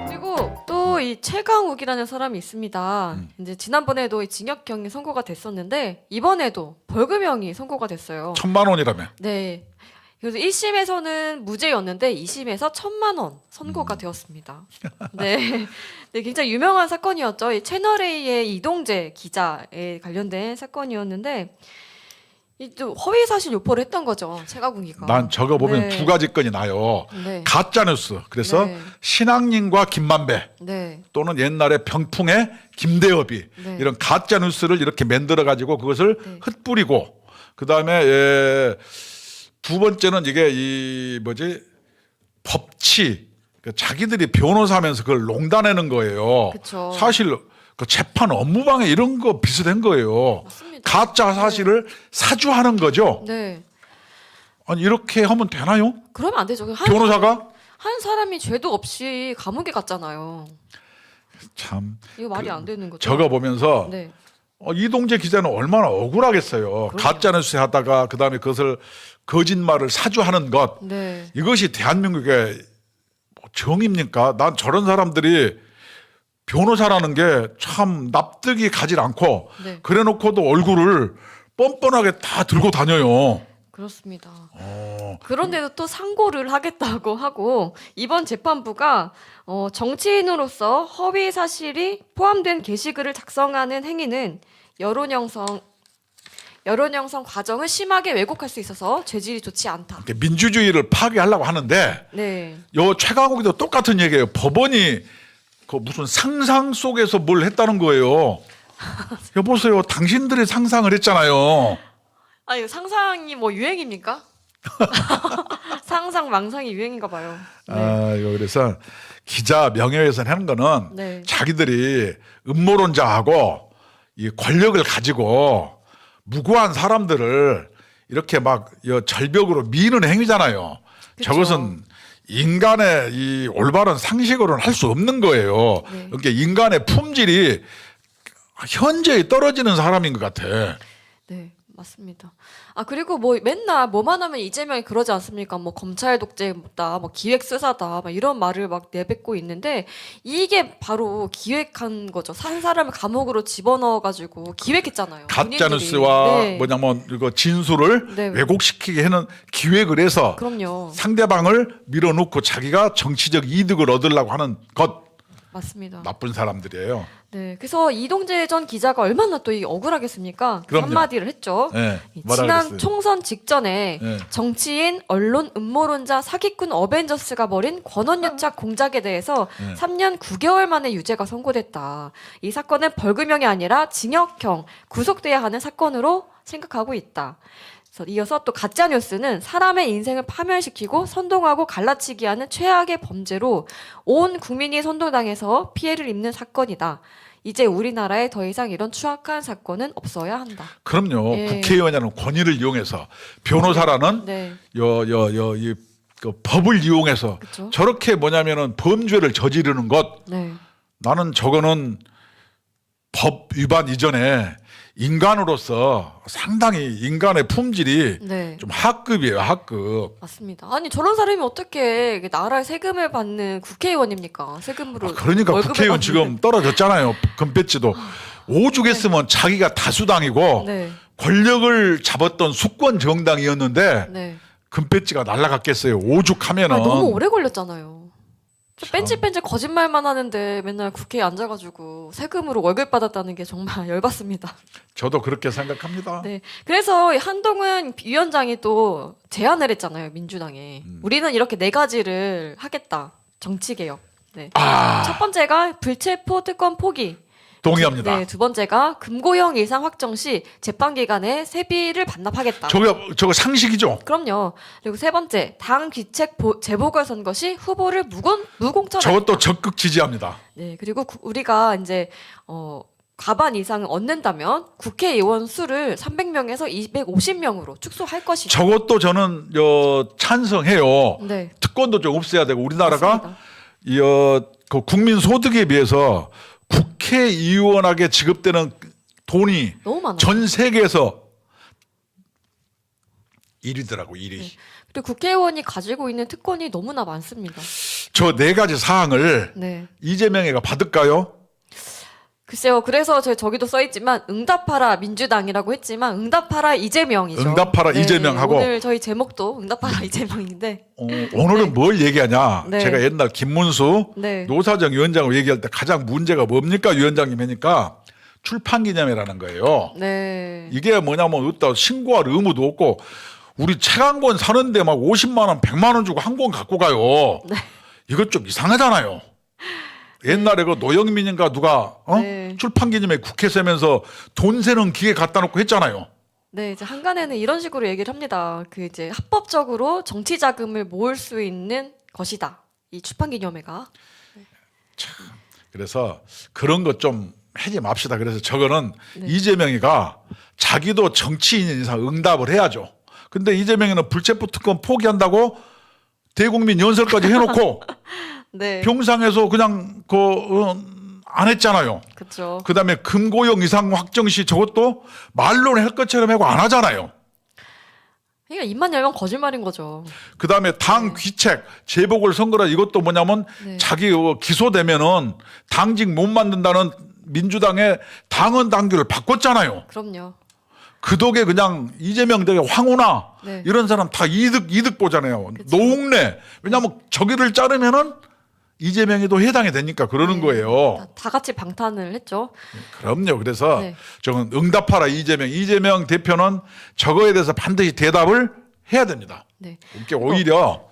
그리고 또 이 최강욱이라는 사람이 있습니다. 이제 지난번에도 이 징역형이 선고가 됐었는데 이번에도 벌금형이 선고가 됐어요. 1,000만 원이라며. 네. 그래서 1심에서는 무죄였는데 2심에서 1,000만 원 선고가 되었습니다. 네. 네, 굉장히 유명한 사건이었죠. 이 채널A의 이동재 기자에 관련된 사건이었는데 또 허위 사실 유포를 했던 거죠. 최가궁이가. 난 저거 보면 네. 두 가지 건이 나요. 네. 가짜뉴스. 그래서 네. 신앙님과 김만배 네. 또는 옛날에 병풍의 김대엽이 네. 이런 가짜뉴스를 이렇게 만들어 가지고 그것을 네. 흩뿌리고 그다음에 두 번째는 이게 이 뭐지 법치 그 자기들이 변호사하면서 그걸 농단하는 거예요. 그쵸. 사실 그 재판 업무방해 이런 거 비슷한 거예요. 맞습니다. 가짜 사실을 사주하는 거죠. 네. 아니 이렇게 하면 되나요? 그러면 안 되죠. 변호사가 한 사람이 죄도 없이 감옥에 갔잖아요. 참 이거 말이 안 되는 거죠. 저거 보면서 네. 이동재 기자는 얼마나 억울하겠어요. 그럼요. 가짜뉴스 하다가 그다음에 그것을 거짓말을 사주하는 것 네. 이것이 대한민국의 뭐 정입니까? 난 저런 사람들이 변호사라는 게 참 납득이 가질 않고 네. 그래놓고도 얼굴을 뻔뻔하게 다 들고 다녀요. 그렇습니다. 어, 그런데도 또 상고를 하겠다고 하고 이번 재판부가 정치인으로서 허위 사실이 포함된 게시글을 작성하는 행위는 여론 형성 과정을 심하게 왜곡할 수 있어서 죄질이 좋지 않다. 이렇게 민주주의를 파괴하려고 하는데 네. 요 최강욱이도 똑같은 얘기예요. 법원이 그 무슨 상상 속에서 뭘 했다는 거예요. 여보세요, 당신들이 상상을 했잖아요. 아, 이거 상상이 뭐 유행입니까? 상상 망상이 유행인가 봐요. 네. 아, 이거 그래서 기자 명예훼손 하는 거는 네. 자기들이 음모론자하고 이 권력을 가지고 무고한 사람들을 이렇게 막 절벽으로 미는 행위잖아요. 그쵸. 저것은 인간의 이 올바른 상식으로는 할 수 없는 거예요. 네. 그러니까 인간의 품질이 현저히 떨어지는 사람인 것 같아. 네, 맞습니다. 아, 그리고 뭐 맨날 뭐만 하면 이재명이 그러지 않습니까? 뭐 검찰 독재다, 뭐 기획 수사다, 막 이런 말을 막 내뱉고 있는데 이게 바로 기획한 거죠. 한 사람을 감옥으로 집어넣어가지고 기획했잖아요. 가짜 본인들이. 뉴스와 네. 뭐냐면 이거 진술을 네. 왜곡시키게 하는 기획을 해서 그럼요. 상대방을 밀어놓고 자기가 정치적 이득을 얻으려고 하는 것 맞습니다. 나쁜 사람들이에요. 네, 그래서 이동재 전 기자가 얼마나 또 이 억울하겠습니까? 그럼요. 한마디를 했죠. 네, 뭐라 지난 그랬어요? 총선 직전에 네. 정치인, 언론, 음모론자, 사기꾼 어벤져스가 벌인 권언유착 공작에 대해서 네. 3년 9개월 만에 유죄가 선고됐다. 이 사건은 벌금형이 아니라 징역형, 구속돼야 하는 사건으로 생각하고 있다. 그래서 이어서 또 가짜뉴스는 사람의 인생을 파멸시키고 선동하고 갈라치기 하는 최악의 범죄로 온 국민이 선동당해서 피해를 입는 사건이다. 이제 우리나라에 더 이상 이런 추악한 사건은 없어야 한다. 그럼요. 예. 국회의원이라는 권위를 이용해서 변호사라는 네, 이 그 법을 이용해서 그쵸. 저렇게 뭐냐면은 범죄를 저지르는 것 네, 나는 저거는 법 위반 이전에 인간으로서 상당히 인간의 품질이 네. 좀 하급이에요, 하급. 맞습니다. 아니 저런 사람이 어떻게 나라의 세금을 받는 국회의원입니까? 세금으로. 그러니까 월급을 국회의원 받는데. 지금 떨어졌잖아요. 금배지도. 오죽했으면 자기가 다수당이고 네, 권력을 잡았던 수권 정당이었는데 네. 금배지가 날라갔겠어요. 오죽하면은. 아니, 너무 오래 걸렸잖아요. 뺀질뺀질 거짓말만 하는데 맨날 국회에 앉아가지고 세금으로 월급 받았다는 게 정말 열받습니다. 저도 그렇게 생각합니다. 네, 그래서 한동훈 위원장이 또 제안을 했잖아요, 민주당에. 우리는 이렇게 네 가지를 하겠다. 정치개혁. 네. 첫 번째가 불체포 특권 포기. 동의합니다. 네, 두 번째가 금고형 예상 확정 시 재판 기간에 세비를 반납하겠다. 저거 상식이죠. 그럼요. 그리고 세 번째, 당 귀책 재보궐선거 시 후보를 무공천. 저것도 적극 지지합니다. 네, 그리고 우리가 이제 과반 이상을 얻는다면 국회의원 수를 300명에서 250명으로 축소할 것이죠. 저것도 저는 찬성해요. 네, 특권도 좀 없애야 되고 우리나라가 맞습니다. 그 국민 소득에 비해서 국회의원에게 지급되는 돈이 너무 많아요. 전 세계에서 1위더라고 1위. 네. 그리고 국회의원이 가지고 있는 특권이 너무나 많습니다. 저 네 가지 사항을 네. 이재명이가 받을까요? 글쎄요. 그래서 저기도 써있지만 응답하라 민주당이라고 했지만 응답하라 이재명이죠. 응답하라 이재명하고. 오늘 저희 제목도 응답하라 이재명인데. 오늘은 네. 뭘 얘기하냐? 네. 제가 옛날 김문수 네. 노사정 위원장을 얘기할 때 가장 문제가 뭡니까 위원장님 하니까 출판기념회라는 거예요. 네. 이게 뭐냐면 어디다 신고할 의무도 없고 우리 책 한 권 사는데 막 50만 원, 100만 원 주고 한 권 갖고 가요. 네. 이거 좀 이상하잖아요. 옛날에 그 노영민인가 누가 네. 출판기념회 국회 세면서 돈 세는 기계 갖다 놓고 했잖아요. 네, 이제 한간에는 이런 식으로 얘기를 합니다. 그 이제 합법적으로 정치 자금을 모을 수 있는 것이다. 이 출판기념회가. 그래서 그런 것 좀 하지 맙시다. 그래서 저거는 네. 이재명이가 자기도 정치인인 이상 응답을 해야죠. 근데 이재명이는 불체포 특권 포기한다고 대국민 연설까지 해놓고 네. 평상에서 그냥 안 했잖아요. 그렇죠. 그다음에 금고용 이상 확정 시 저것도 말로는 할 것처럼 하고 안 하잖아요. 그러니까 입만 열면 거짓말인 거죠. 그다음에 당 귀책 재보궐 선거라 이것도 뭐냐면 네. 자기 기소되면은 당직 못 만든다는 민주당의 당헌 당규를 바꿨잖아요. 그럼요. 그 덕에 그냥 이재명 덕에 황우나 네. 이런 사람 다 이득 보잖아요. 그쵸. 노웅래 왜냐하면 저기를 자르면은 이재명이도 해당이 되니까 그러는 네. 거예요. 다 같이 방탄을 했죠. 그럼요. 그래서 네. 저건 응답하라 이재명 대표는 저거에 대해서 반드시 대답을 해야 됩니다. 네. 이게 오히려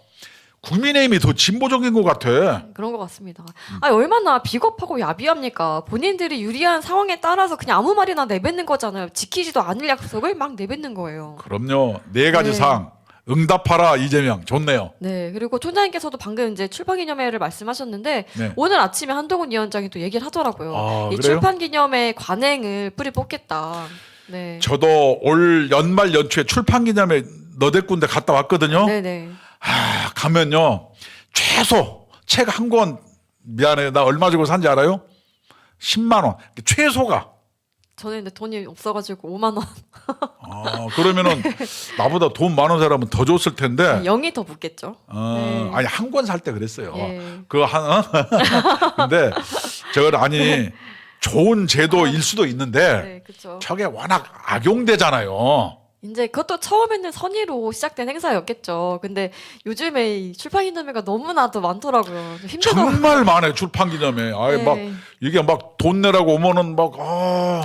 국민의힘이 더 진보적인 것 같아. 그런 것 같습니다. 얼마나 비겁하고 야비합니까? 본인들이 유리한 상황에 따라서 그냥 아무 말이나 내뱉는 거잖아요. 지키지도 않을 약속을 막 내뱉는 거예요. 그럼요. 네 가지 네. 사항 응답하라 이재명 좋네요. 네, 그리고 총장님께서도 방금 이제 출판기념회를 말씀하셨는데 네. 오늘 아침에 한동훈 위원장이 또 얘기를 하더라고요. 아, 이 그래요? 출판기념회 관행을 뿌리 뽑겠다. 네, 저도 올 연말 연초에 출판기념회 너댓 군데 갔다 왔거든요. 네네. 가면요 최소 책 한 권 미안해 나 얼마 주고 산지 알아요? 10만 원 최소가. 저는 근데 돈이 없어가지고 5만 원. 그러면은 나보다 돈 많은 사람은 더 줬을 텐데. 0이 더 붙겠죠. 네. 아니 한 권 살 때 그랬어요. 예. 근데 저걸 아니 좋은 제도일 수도 있는데 네, 그렇죠. 저게 워낙 악용되잖아요. 이제 그것도 처음에는 선의로 시작된 행사였겠죠. 근데 요즘에 이 출판기념회가 너무나도 많더라고요. 좀 힘들더라고요. 정말 많아요 출판기념회. 아예 네. 막 이게 막 돈 내라고 오면은 막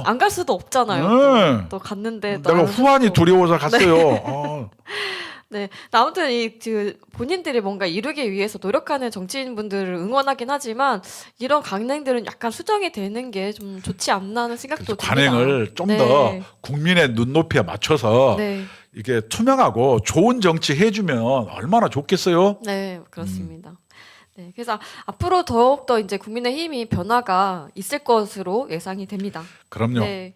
안 갈 수도 없잖아요. 네. 또 갔는데 또 내가 안 후환이 하고. 두려워서 갔어요. 네, 아무튼 그 본인들이 뭔가 이루기 위해서 노력하는 정치인분들을 응원하긴 하지만 이런 강행들은 약간 수정이 되는 게 좀 좋지 않나 하는 생각도 듭니다. 관행을 좀 더 네. 국민의 눈높이에 맞춰서 네, 이게 투명하고 좋은 정치 해주면 얼마나 좋겠어요. 네, 그렇습니다. 네, 그래서 앞으로 더욱더 이제 국민의힘이 변화가 있을 것으로 예상이 됩니다. 그럼요. 네.